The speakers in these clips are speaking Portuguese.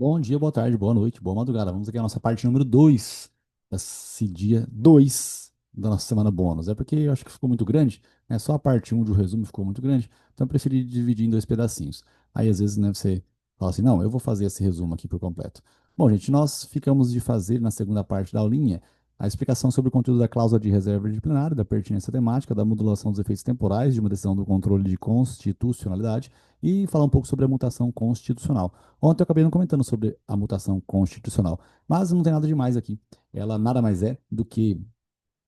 Bom dia, boa tarde, boa noite, boa madrugada. Vamos aqui à nossa parte número 2 desse dia 2 da nossa semana bônus. É porque eu acho que ficou muito grande, né? Só a parte um do resumo ficou muito grande, então eu preferi dividir em dois pedacinhos. Aí às vezes, né, você fala assim, não, eu vou fazer esse resumo aqui por completo. Bom, gente, nós ficamos de fazer na segunda parte da aulinha a explicação sobre o conteúdo da cláusula de reserva disciplinar, da pertinência temática, da modulação dos efeitos temporais de uma decisão do controle de constitucionalidade e falar um pouco sobre a mutação constitucional. Ontem eu acabei não comentando sobre a mutação constitucional, mas não tem nada demais aqui. Ela nada mais é do que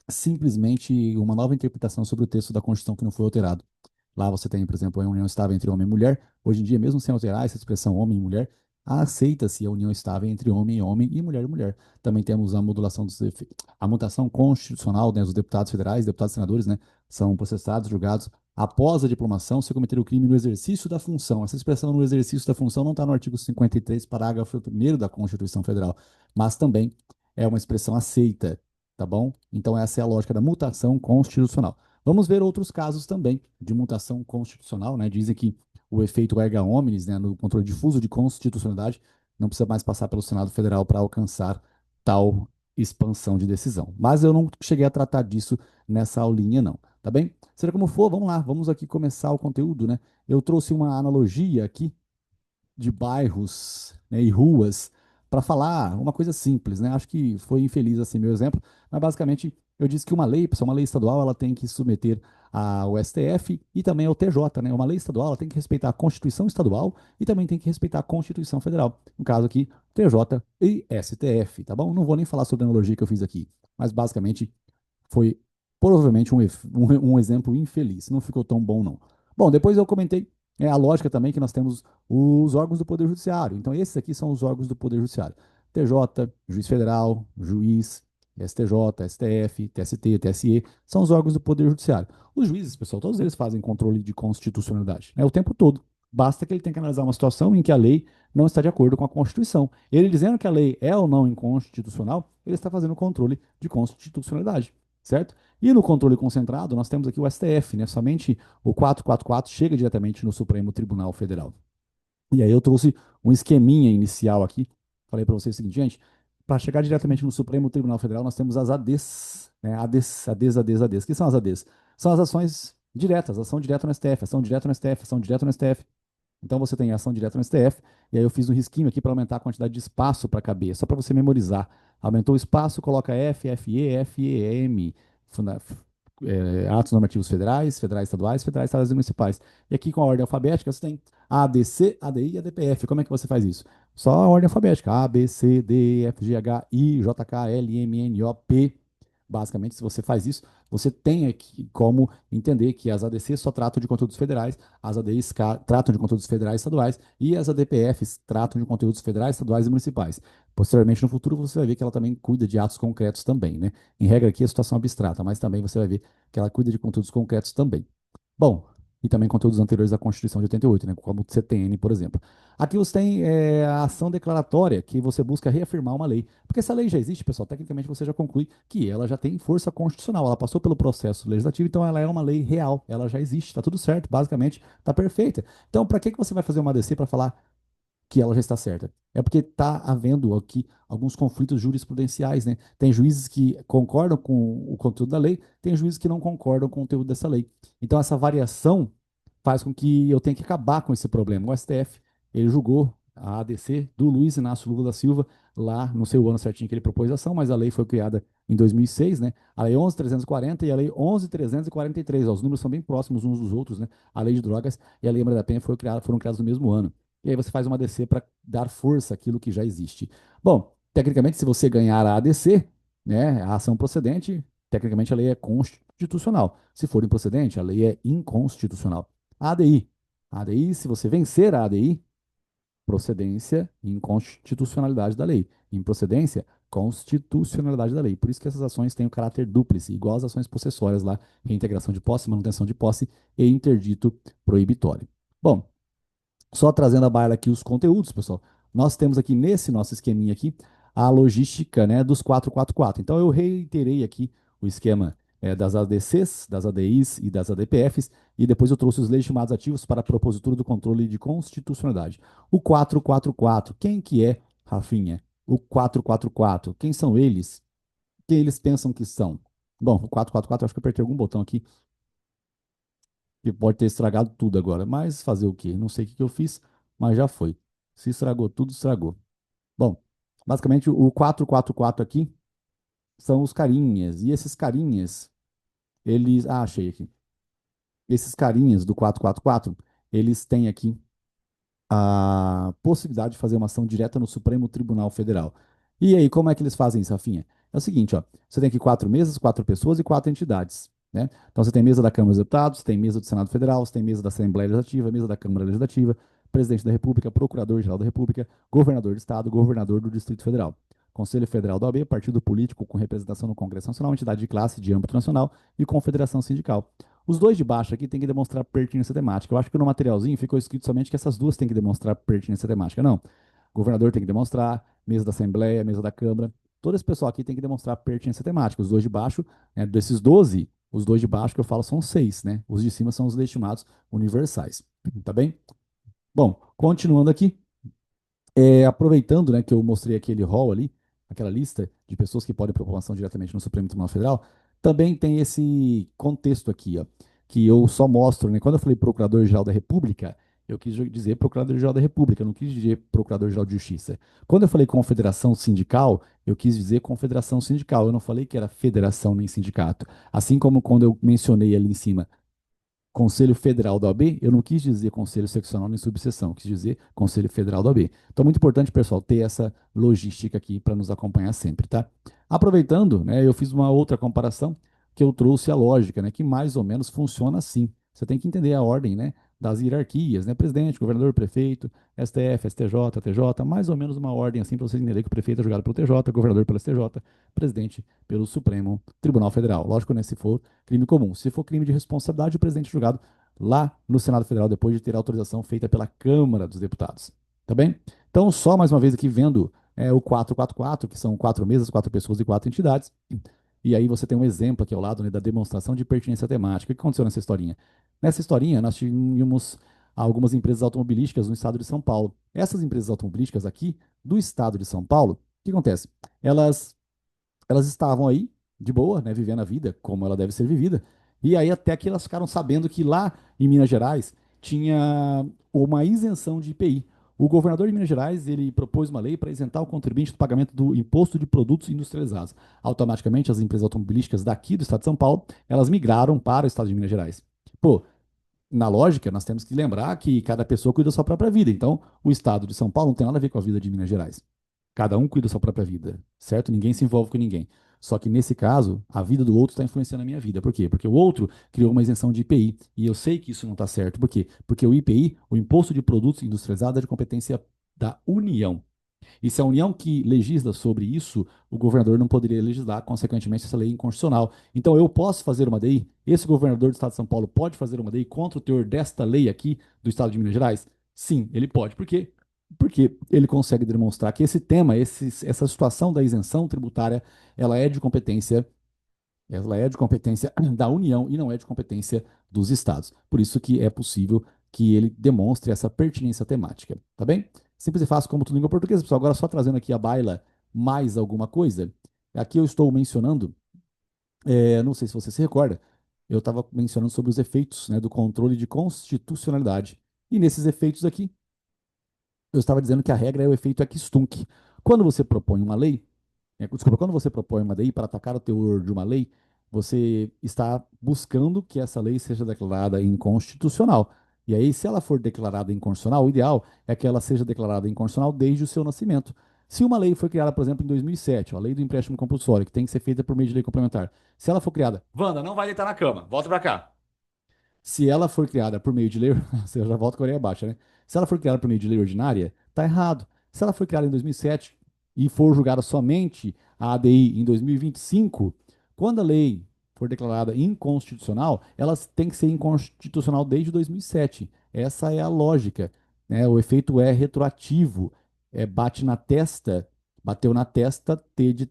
simplesmente uma nova interpretação sobre o texto da Constituição que não foi alterado. Lá você tem, por exemplo, a união estável entre homem e mulher. Hoje em dia, mesmo sem alterar essa expressão homem e mulher, aceita-se a união estável entre homem e homem e mulher. Também temos a modulação a mutação constitucional, né, os deputados federais, deputados e senadores, né, são processados, julgados após a diplomação se cometer o crime no exercício da função. Essa expressão no exercício da função não está no artigo 53, parágrafo 1º da Constituição Federal, mas também é uma expressão aceita, tá bom? Então essa é a lógica da mutação constitucional. Vamos ver outros casos também de mutação constitucional, né? Dizem que o efeito erga omnes, né, no controle difuso de constitucionalidade, não precisa mais passar pelo Senado Federal para alcançar tal expansão de decisão. Mas eu não cheguei a tratar disso nessa aulinha, não, tá bem? Seja como for, vamos lá, vamos aqui começar o conteúdo, né? Eu trouxe uma analogia aqui de bairros, né, e ruas para falar uma coisa simples, né? Acho que foi infeliz assim meu exemplo, mas basicamente eu disse que uma lei, pessoal, uma lei estadual, ela tem que submeter ao STF e também ao TJ, né? Uma lei estadual, ela tem que respeitar a Constituição estadual e também tem que respeitar a Constituição federal. No caso aqui, TJ e STF, tá bom? Não vou nem falar sobre a analogia que eu fiz aqui, mas basicamente foi provavelmente um exemplo infeliz. Não ficou tão bom, não. Bom, depois eu comentei a lógica também que nós temos os órgãos do Poder Judiciário. Então, esses aqui são os órgãos do Poder Judiciário: TJ, Juiz Federal, Juiz, STJ, STF, TST, TSE, são os órgãos do Poder Judiciário. Os juízes, pessoal, todos eles fazem controle de constitucionalidade, né, o tempo todo. Basta que ele tenha que analisar uma situação em que a lei não está de acordo com a Constituição. Ele dizendo que a lei é ou não inconstitucional, ele está fazendo controle de constitucionalidade, certo? E no controle concentrado, nós temos aqui o STF, né? Somente o 444 chega diretamente no Supremo Tribunal Federal. E aí eu trouxe um esqueminha inicial aqui. Falei para vocês o seguinte, gente, para chegar diretamente no Supremo Tribunal Federal, nós temos as ADs, né? ADs. O que são as ADs? São as ações diretas, ação direta no STF, ação direta no STF, ação direta no STF. Então você tem ação direta no STF, e aí eu fiz um risquinho aqui para aumentar a quantidade de espaço para caber, só para você memorizar. Aumentou o espaço, coloca F, FE, FEM, atos normativos federais, federais estaduais e municipais. E aqui com a ordem alfabética você tem ADC, ADI e ADPF. Como é que você faz isso? Só a ordem alfabética: A, B, C, D, E, F, G, H, I, J, K, L, M, N, O, P. Basicamente, se você faz isso, você tem aqui como entender que as ADCs só tratam de conteúdos federais, as ADIs tratam de conteúdos federais e estaduais e as ADPFs tratam de conteúdos federais, estaduais e municipais. Posteriormente, no futuro, você vai ver que ela também cuida de atos concretos também, né? Em regra aqui é situação abstrata, mas também você vai ver que ela cuida de conteúdos concretos também. Bom, e também conteúdos anteriores da Constituição de 88, né, como o CTN, por exemplo. Aqui você tem a ação declaratória, que você busca reafirmar uma lei. Porque essa lei já existe, pessoal, tecnicamente você já conclui que ela já tem força constitucional, ela passou pelo processo legislativo, então ela é uma lei real, ela já existe, está tudo certo, basicamente está perfeita. Então, para que você vai fazer uma ADC para falar que ela já está certa? É porque está havendo aqui alguns conflitos jurisprudenciais, né? Tem juízes que concordam com o conteúdo da lei, tem juízes que não concordam com o conteúdo dessa lei. Então, essa variação faz com que eu tenha que acabar com esse problema. O STF, ele julgou a ADC do Luiz Inácio Lula da Silva, lá, não sei o ano certinho que ele propôs a ação, mas a lei foi criada em 2006, né? A lei 11.340 e a lei 11.343, ó, os números são bem próximos uns dos outros, né? A lei de drogas e a lei Maria da Penha foram criadas no mesmo ano. E aí você faz uma ADC para dar força àquilo que já existe. Bom, tecnicamente, se você ganhar a ADC, né, a ação procedente, tecnicamente a lei é constitucional. Se for improcedente, a lei é inconstitucional. A ADI. A ADI, se você vencer a ADI, procedência e inconstitucionalidade da lei. Improcedência, constitucionalidade da lei. Por isso que essas ações têm o caráter dúplice, igual às ações possessórias lá, reintegração de posse, manutenção de posse e interdito proibitório. Bom, só trazendo a baila aqui os conteúdos, pessoal. Nós temos aqui nesse nosso esqueminha aqui a logística, né, dos 444. Então eu reiterei aqui o esquema das ADCs, das ADIs e das ADPFs e depois eu trouxe os legitimados ativos para a propositura do controle de constitucionalidade. O 444, quem que é Rafinha, o 444. Quem são eles? Quem eles pensam que são? Bom, o 444, acho que eu apertei algum botão aqui que pode ter estragado tudo agora. Mas fazer o quê? Não sei o que que eu fiz, mas já foi. Se estragou tudo, estragou. Bom, basicamente o 444 aqui são os carinhas. E esses carinhas, eles. Ah, achei aqui. Esses carinhas do 444, eles têm aqui a possibilidade de fazer uma ação direta no Supremo Tribunal Federal. E aí, como é que eles fazem isso, Rafinha? É o seguinte, ó, você tem aqui quatro mesas, quatro pessoas e quatro entidades, né? Então você tem mesa da Câmara dos Deputados, tem mesa do Senado Federal, você tem mesa da Assembleia Legislativa, mesa da Câmara Legislativa, presidente da República, procurador-geral da República, governador do Estado, governador do Distrito Federal. Conselho Federal da OAB, partido político com representação no Congresso Nacional, entidade de classe de âmbito nacional e confederação sindical. Os dois de baixo aqui têm que demonstrar pertinência temática. Eu acho que no materialzinho ficou escrito somente que essas duas têm que demonstrar pertinência temática. Não. O governador tem que demonstrar, mesa da Assembleia, mesa da Câmara. Todo esse pessoal aqui tem que demonstrar pertinência temática. Os dois de baixo, né, desses 12, os dois de baixo que eu falo são seis, né? Os de cima são os legitimados universais. Tá bem? Bom, continuando aqui, aproveitando, né, que eu mostrei aquele rol ali, aquela lista de pessoas que podem propor ação diretamente no Supremo Tribunal Federal, também tem esse contexto aqui, ó, que eu só mostro, né? Quando eu falei Procurador-Geral da República, eu quis dizer Procurador-Geral da República, eu não quis dizer Procurador-Geral de Justiça. Quando eu falei Confederação Sindical, eu quis dizer Confederação Sindical, eu não falei que era federação nem sindicato. Assim como quando eu mencionei ali em cima Conselho Federal da OAB, eu não quis dizer Conselho Seccional nem subseção, quis dizer Conselho Federal da OAB. Então, é muito importante, pessoal, ter essa logística aqui para nos acompanhar sempre, tá? Aproveitando, né, eu fiz uma outra comparação que eu trouxe a lógica, né, que mais ou menos funciona assim. Você tem que entender a ordem, né, das hierarquias, né, presidente, governador, prefeito, STF, STJ, TJ, mais ou menos uma ordem assim para vocês entenderem que o prefeito é julgado pelo TJ, governador pelo STJ, presidente pelo Supremo Tribunal Federal. Lógico, né, se for crime comum. Se for crime de responsabilidade, o presidente é julgado lá no Senado Federal, depois de ter autorização feita pela Câmara dos Deputados. Tá bem? Então, só mais uma vez aqui vendo o 444, que são quatro mesas, quatro pessoas e quatro entidades. E aí você tem um exemplo aqui ao lado, né, da demonstração de pertinência temática. O que aconteceu nessa historinha? Nessa historinha, nós tínhamos algumas empresas automobilísticas no estado de São Paulo. Essas empresas automobilísticas aqui do estado de São Paulo, o que acontece? Elas estavam aí, de boa, né, vivendo a vida como ela deve ser vivida. E aí até que elas ficaram sabendo que lá em Minas Gerais tinha uma isenção de IPI. O governador de Minas Gerais, ele propôs uma lei para isentar o contribuinte do pagamento do imposto de produtos industrializados. Automaticamente, as empresas automobilísticas daqui do estado de São Paulo, elas migraram para o estado de Minas Gerais. Pô, na lógica, nós temos que lembrar que cada pessoa cuida da sua própria vida. Então, o estado de São Paulo não tem nada a ver com a vida de Minas Gerais. Cada um cuida da sua própria vida, certo? Ninguém se envolve com ninguém. Só que nesse caso, a vida do outro está influenciando a minha vida. Por quê? Porque o outro criou uma isenção de IPI. E eu sei que isso não está certo. Por quê? Porque o IPI, o Imposto de Produtos Industrializados, é de competência da União. E se a União que legisla sobre isso, o governador não poderia legislar, consequentemente, essa lei é inconstitucional. Então, eu posso fazer uma DI? Esse governador do estado de São Paulo pode fazer uma DI contra o teor desta lei aqui do estado de Minas Gerais? Sim, ele pode. Por quê? Porque ele consegue demonstrar que esse tema, essa situação da isenção tributária, ela é de competência ela é de competência da União e não é de competência dos estados. Por isso que é possível que ele demonstre essa pertinência temática, tá bem? Simples e fácil como tudo em língua portuguesa, pessoal. Agora só trazendo aqui a baila mais alguma coisa. Aqui eu estou mencionando, não sei se você se recorda, eu estava mencionando sobre os efeitos, né, do controle de constitucionalidade. E nesses efeitos aqui, eu estava dizendo que a regra é o efeito ex-tunc. Quando você propõe uma lei, desculpa, quando você propõe uma lei para atacar o teor de uma lei, você está buscando que essa lei seja declarada inconstitucional. E aí, se ela for declarada inconstitucional, o ideal é que ela seja declarada inconstitucional desde o seu nascimento. Se uma lei foi criada, por exemplo, em 2007, a lei do empréstimo compulsório, que tem que ser feita por meio de lei complementar, se ela for criada, Wanda, não vai deitar na cama, volta para cá. Se ela for criada por meio de lei, você já volta com a orelha baixa, né? Se ela for criada por meio de lei ordinária, tá errado. Se ela for criada em 2007 e for julgada somente a ADI em 2025, quando a lei for declarada inconstitucional, ela tem que ser inconstitucional desde 2007. Essa é a lógica, né? O efeito é retroativo, bate na testa, bateu na testa, T de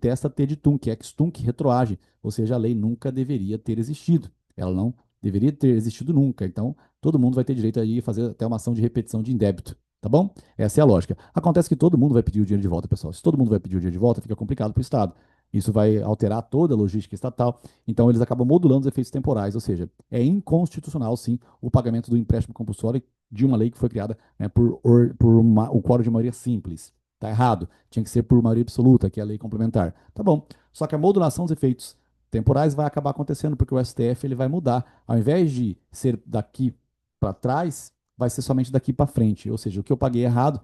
tunc, ex tunc, retroage, ou seja, a lei nunca deveria ter existido. Ela não deveria ter existido nunca. Então, todo mundo vai ter direito a ir fazer até uma ação de repetição de indébito. Tá bom? Essa é a lógica. Acontece que todo mundo vai pedir o dinheiro de volta, pessoal. Se todo mundo vai pedir o dinheiro de volta, fica complicado para o Estado. Isso vai alterar toda a logística estatal. Então, eles acabam modulando os efeitos temporais, ou seja, é inconstitucional, sim, o pagamento do empréstimo compulsório de uma lei que foi criada, né, por o quórum de maioria simples. Tá errado. Tinha que ser por maioria absoluta, que é a lei complementar. Tá bom. Só que a modulação dos efeitos temporais vai acabar acontecendo porque o STF ele vai mudar. Ao invés de ser daqui para trás, vai ser somente daqui para frente. Ou seja, o que eu paguei errado,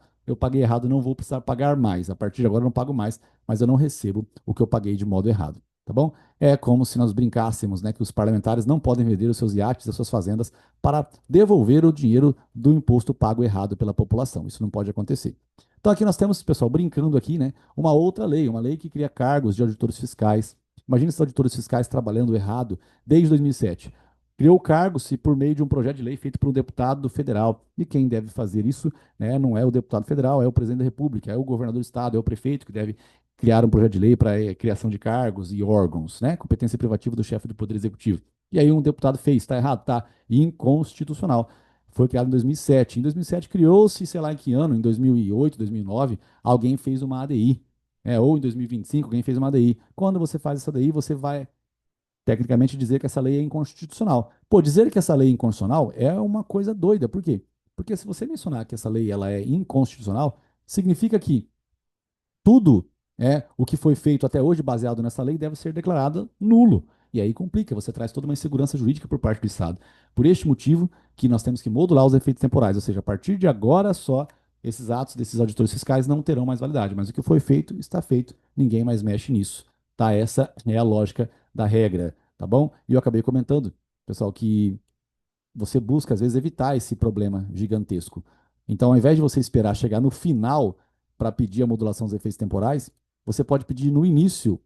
não vou precisar pagar mais. A partir de agora eu não pago mais, mas eu não recebo o que eu paguei de modo errado. Tá bom? É como se nós brincássemos, né, que os parlamentares não podem vender os seus iates, as suas fazendas, para devolver o dinheiro do imposto pago errado pela população. Isso não pode acontecer. Então aqui nós temos, pessoal, brincando aqui, né, uma lei que cria cargos de auditores fiscais. Imagina esses auditores fiscais trabalhando errado desde 2007. Criou o cargo-se por meio de um projeto de lei feito por um deputado federal. E quem deve fazer isso, né, não é o deputado federal, é o presidente da República, é o governador do estado, é o prefeito que deve criar um projeto de lei para criação de cargos e órgãos, né? Competência privativa do chefe do Poder Executivo. E aí um deputado fez, está errado, tá inconstitucional. Foi criado em 2007. Em 2007 criou-se, sei lá em que ano, em 2008, 2009, alguém fez uma ADI. Ou em 2025, alguém fez uma ADI. Quando você faz essa ADI, você vai tecnicamente dizer que essa lei é inconstitucional. Pô, dizer que essa lei é inconstitucional é uma coisa doida. Por quê? Porque se você mencionar que essa lei ela é inconstitucional, significa que tudo o que foi feito até hoje baseado nessa lei deve ser declarado nulo. E aí complica, você traz toda uma insegurança jurídica por parte do Estado. Por este motivo que nós temos que modular os efeitos temporais, ou seja, a partir de agora só esses atos desses auditores fiscais não terão mais validade, mas o que foi feito está feito, ninguém mais mexe nisso. Tá? Essa é a lógica da regra, tá bom? E eu acabei comentando, pessoal, que você busca, às vezes, evitar esse problema gigantesco. Então, ao invés de você esperar chegar no final para pedir a modulação dos efeitos temporais, você pode pedir no início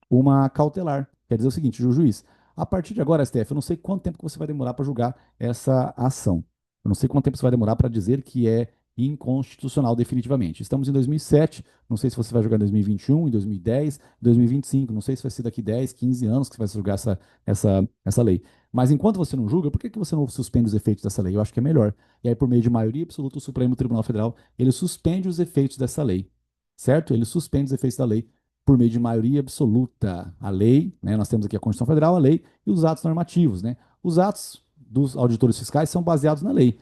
uma cautelar. Quer dizer o seguinte, juiz, a partir de agora, STF, eu não sei quanto tempo que você vai demorar para julgar essa ação. Eu não sei quanto tempo você vai demorar para dizer que é inconstitucional definitivamente. Estamos em 2007, não sei se você vai julgar em 2021, em 2010, 2025, não sei se vai ser daqui 10, 15 anos que você vai julgar essa lei. Mas enquanto você não julga, por que você não suspende os efeitos dessa lei? Eu acho que é melhor. E aí, por meio de maioria absoluta, o Supremo Tribunal Federal, ele suspende os efeitos dessa lei, certo? Ele suspende os efeitos da lei por meio de maioria absoluta. A lei, né, nós temos aqui a Constituição Federal, a lei e os atos normativos, né? Os atos dos auditores fiscais são baseados na lei,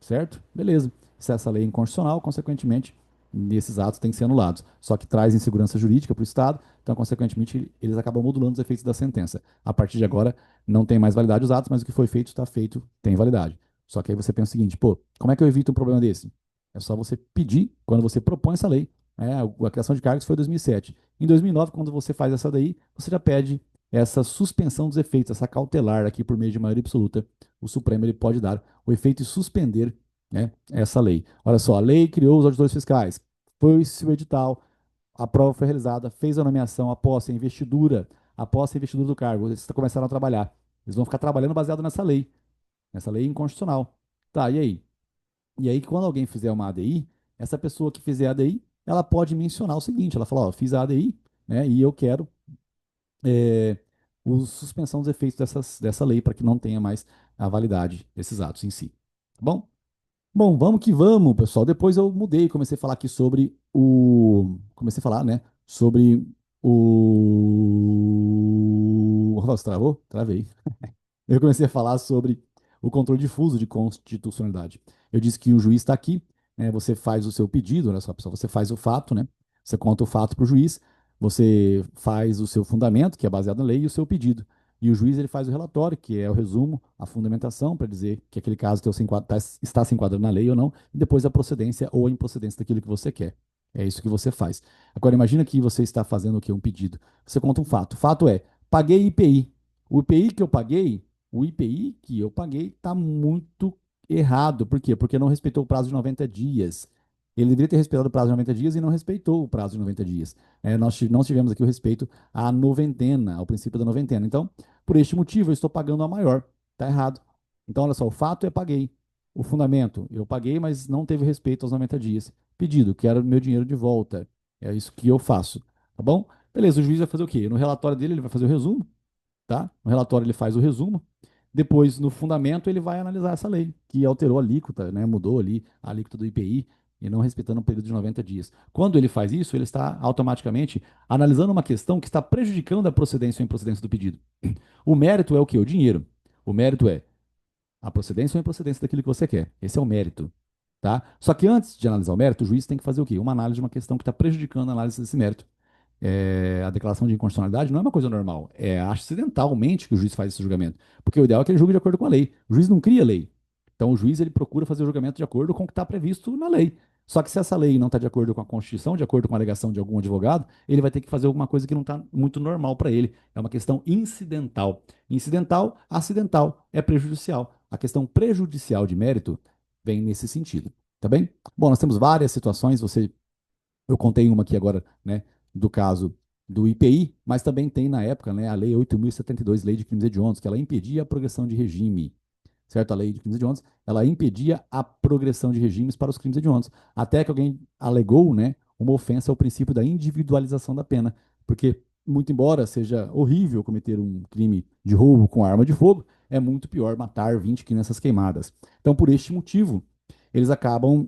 certo? Beleza. Se essa lei é inconstitucional, consequentemente, esses atos têm que ser anulados. Só que traz insegurança jurídica para o Estado, então, consequentemente, eles acabam modulando os efeitos da sentença. A partir de agora, não tem mais validade os atos, mas o que foi feito está feito, tem validade. Só que aí você pensa o seguinte, pô, como é que eu evito um problema desse? É só você pedir, quando você propõe essa lei, a criação de cargos foi em 2007. Em 2009, quando você faz essa daí, você já pede essa suspensão dos efeitos, essa cautelar aqui por meio de maioria absoluta. O Supremo ele pode dar o efeito de suspender, essa lei. Olha só, a lei criou os auditores fiscais, foi-se o edital, a prova foi realizada, fez a nomeação, após a investidura do cargo, eles começaram a trabalhar. Eles vão ficar trabalhando baseado nessa lei inconstitucional. Tá, e aí? E aí, quando alguém fizer uma ADI, essa pessoa que fizer a ADI, ela pode mencionar o seguinte: ela fala, ó, fiz a ADI, né, e eu quero é, suspensão dos efeitos dessa lei para que não tenha mais a validade desses atos em si. Tá bom? Bom, vamos que vamos, pessoal. Depois eu mudei, comecei a falar aqui sobre o. Comecei a falar, né? Sobre o. Nossa, travou? Travei. Eu comecei a falar sobre o controle difuso de constitucionalidade. Eu disse que o juiz está aqui, né, você faz o seu pedido, olha só, pessoal, você faz o fato, né? Você conta o fato para o juiz, você faz o seu fundamento, que é baseado na lei, e o seu pedido. E o juiz ele faz o relatório, que é o resumo, a fundamentação, para dizer que aquele caso teu está se enquadrando na lei ou não, e depois a procedência ou a improcedência daquilo que você quer. É isso que você faz. Agora, imagina que você está fazendo o quê? Um pedido. Você conta um fato. O fato é, paguei IPI. O IPI que eu paguei, o IPI que eu paguei está muito errado. Por quê? Porque não respeitou o prazo de 90 dias. Ele deveria ter respeitado o prazo de 90 dias e não respeitou o prazo de 90 dias. Nós não tivemos aqui o respeito à noventena, ao princípio da noventena. Então, por este motivo, eu estou pagando a maior. Está errado. Então, olha só, o fato é paguei. O fundamento, eu paguei, mas não teve respeito aos 90 dias. Pedido, quero meu dinheiro de volta. É isso que eu faço. Tá bom? Beleza, o juiz vai fazer o quê? No relatório dele, ele vai fazer o resumo, tá? No relatório ele faz o resumo, Depois, no fundamento, ele vai analisar essa lei, que alterou a alíquota, né, mudou ali a alíquota do IPI e não respeitando um período de 90 dias. Quando ele faz isso, ele está automaticamente analisando uma questão que está prejudicando a procedência ou improcedência do pedido. O mérito é o quê? O dinheiro. O mérito é a procedência ou improcedência daquilo que você quer. Esse é o mérito. Tá? Só que antes de analisar o mérito, o juiz tem que fazer o quê? Uma análise de uma questão que está prejudicando a análise desse mérito. A declaração de inconstitucionalidade não é uma coisa normal. É acidentalmente que o juiz faz esse julgamento. Porque o ideal é que ele julgue de acordo com a lei. O juiz não cria lei. Então o juiz ele procura fazer o julgamento de acordo com o que está previsto na lei. Só que se essa lei não está de acordo com a Constituição, de acordo com a alegação de algum advogado, ele vai ter que fazer alguma coisa que não está muito normal para ele. É uma questão incidental. Incidental, acidental, é prejudicial. A questão prejudicial de mérito vem nesse sentido. Tá bem? Bom, nós temos várias situações. Eu contei uma aqui agora, né, do caso do IPI, mas também tem na época, né, a Lei 8.072, Lei de Crimes Hediondos, que ela impedia a progressão de regime, certo? A Lei de Crimes Hediondos, ela impedia a progressão de regimes para os crimes hediondos, até que alguém alegou, né, uma ofensa ao princípio da individualização da pena, porque muito embora seja horrível cometer um crime de roubo com arma de fogo, é muito pior matar 20 crianças queimadas. Então, por este motivo, eles acabam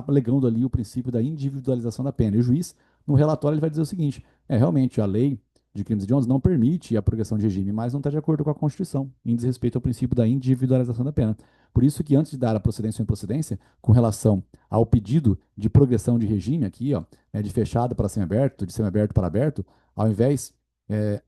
alegando ali o princípio da individualização da pena. E o juiz, no relatório, ele vai dizer o seguinte: realmente a lei de crimes hediondos não permite a progressão de regime, mas não está de acordo com a Constituição, em desrespeito ao princípio da individualização da pena. Por isso que antes de dar a procedência ou improcedência, com relação ao pedido de progressão de regime aqui, ó, de fechado para semiaberto, de semiaberto para aberto, ao invés é,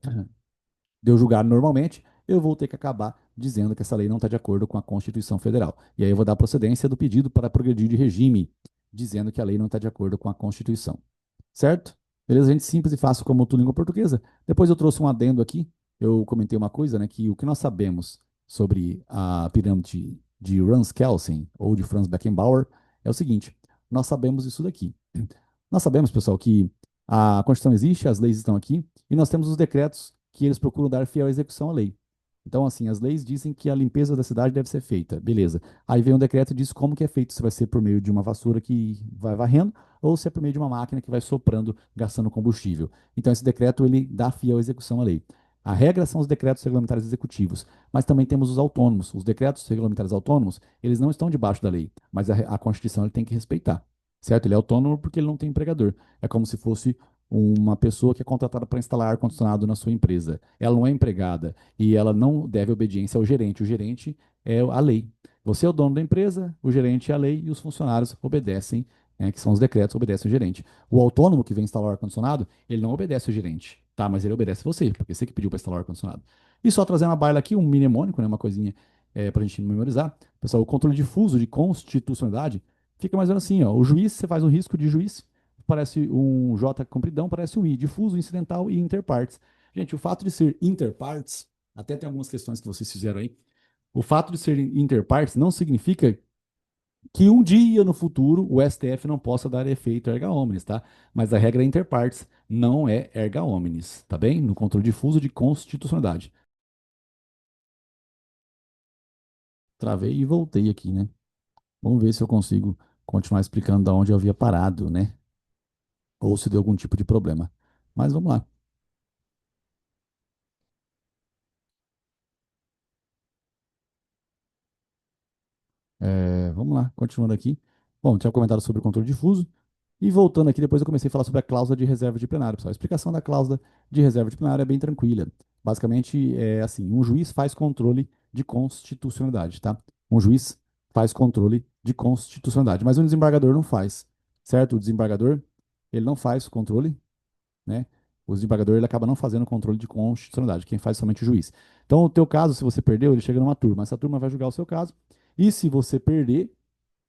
de eu julgar normalmente, eu vou ter que acabar dizendo que essa lei não está de acordo com a Constituição Federal. E aí eu vou dar procedência do pedido para progredir de regime, dizendo que a lei não está de acordo com a Constituição. Certo? Beleza, gente simples e fácil como tudo língua portuguesa. Depois eu trouxe um adendo aqui. Eu comentei uma coisa, né, que o que nós sabemos sobre a pirâmide de Franz Kelsen ou de Franz Beckenbauer é o seguinte: nós sabemos isso daqui. Nós sabemos, pessoal, que a Constituição existe, as leis estão aqui, e nós temos os decretos que eles procuram dar fiel execução à lei. Então, assim, as leis dizem que a limpeza da cidade deve ser feita, beleza. Aí vem um decreto e diz como que é feito, se vai ser por meio de uma vassoura que vai varrendo, ou se é por meio de uma máquina que vai soprando, gastando combustível. Então, esse decreto, ele dá fiel execução à lei. A regra são os decretos regulamentares executivos, mas também temos os autônomos. Os decretos regulamentares autônomos, eles não estão debaixo da lei, mas a Constituição ele tem que respeitar, certo? Ele é autônomo porque ele não tem empregador. É como se fosse uma pessoa que é contratada para instalar ar-condicionado na sua empresa. Ela não é empregada e ela não deve obediência ao gerente. O gerente é a lei. Você é o dono da empresa, o gerente é a lei e os funcionários obedecem, que são os decretos, obedecem o gerente. O autônomo que vem instalar o ar-condicionado, ele não obedece o gerente, tá? Mas ele obedece você, porque você que pediu para instalar o ar-condicionado. E só trazendo a baila aqui, um mnemônico, né, uma coisinha para a gente memorizar. Pessoal, o controle difuso de constitucionalidade fica mais ou menos assim, ó. O juiz, você faz um risco de juiz, parece um J compridão, parece um I, difuso, incidental e interpartes. Gente, o fato de ser interpartes, até tem algumas questões que vocês fizeram aí, o fato de ser interpartes não significa que um dia no futuro o STF não possa dar efeito erga omnes, tá? Mas a regra é interpartes, não é erga omnes, tá bem? No controle difuso de constitucionalidade. Travei e voltei aqui, né? Vamos ver se eu consigo continuar explicando da onde eu havia parado, né? Ou se deu algum tipo de problema. Mas vamos lá. Vamos lá, continuando aqui. Bom, tinha comentado sobre o controle difuso. E voltando aqui, depois eu comecei a falar sobre a cláusula de reserva de plenário, pessoal. A explicação da cláusula de reserva de plenário é bem tranquila. Basicamente, é assim, um juiz faz controle de constitucionalidade, tá? Um juiz faz controle de constitucionalidade, mas o desembargador não faz, certo? O desembargador, ele não faz controle, né? O desembargador, ele acaba não fazendo controle de constitucionalidade. Quem faz é somente o juiz. Então, o teu caso, se você perdeu, ele chega numa turma. Essa turma vai julgar o seu caso. E se você perder,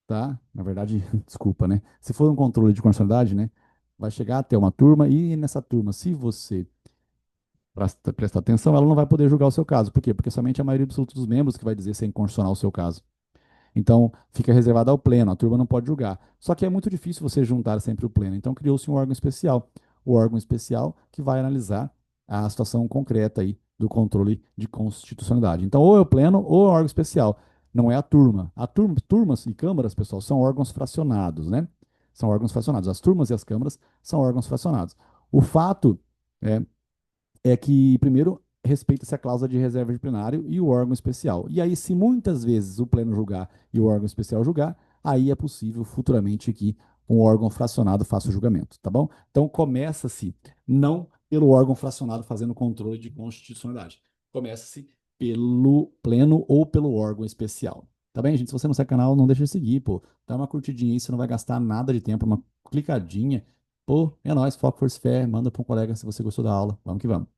tá? Na verdade, desculpa, né? Se for um controle de constitucionalidade, né? Vai chegar até uma turma e nessa turma, se você prestar atenção, ela não vai poder julgar o seu caso. Por quê? Porque somente a maioria absoluta dos membros que vai dizer se é inconstitucional o seu caso. Então, fica reservado ao pleno, a turma não pode julgar. Só que é muito difícil você juntar sempre o pleno. Então, criou-se um órgão especial. O órgão especial que vai analisar a situação concreta aí do controle de constitucionalidade. Então, ou é o pleno ou é o órgão especial. Não é a turma. Turmas e câmaras, pessoal, são órgãos fracionados, né? São órgãos fracionados. As turmas e as câmaras são órgãos fracionados. O fato é, é que, primeiro, respeita-se a cláusula de reserva de plenário e o órgão especial. E aí, se muitas vezes o pleno julgar e o órgão especial julgar, aí é possível futuramente que um órgão fracionado faça o julgamento, tá bom? Então começa-se não pelo órgão fracionado fazendo controle de constitucionalidade, começa-se pelo pleno ou pelo órgão especial. Tá bem, gente? Se você não segue o canal, não deixa de seguir, pô. Dá uma curtidinha aí, você não vai gastar nada de tempo, uma clicadinha. Pô, é nóis, foco, força e fé, manda para um colega se você gostou da aula. Vamos que vamos.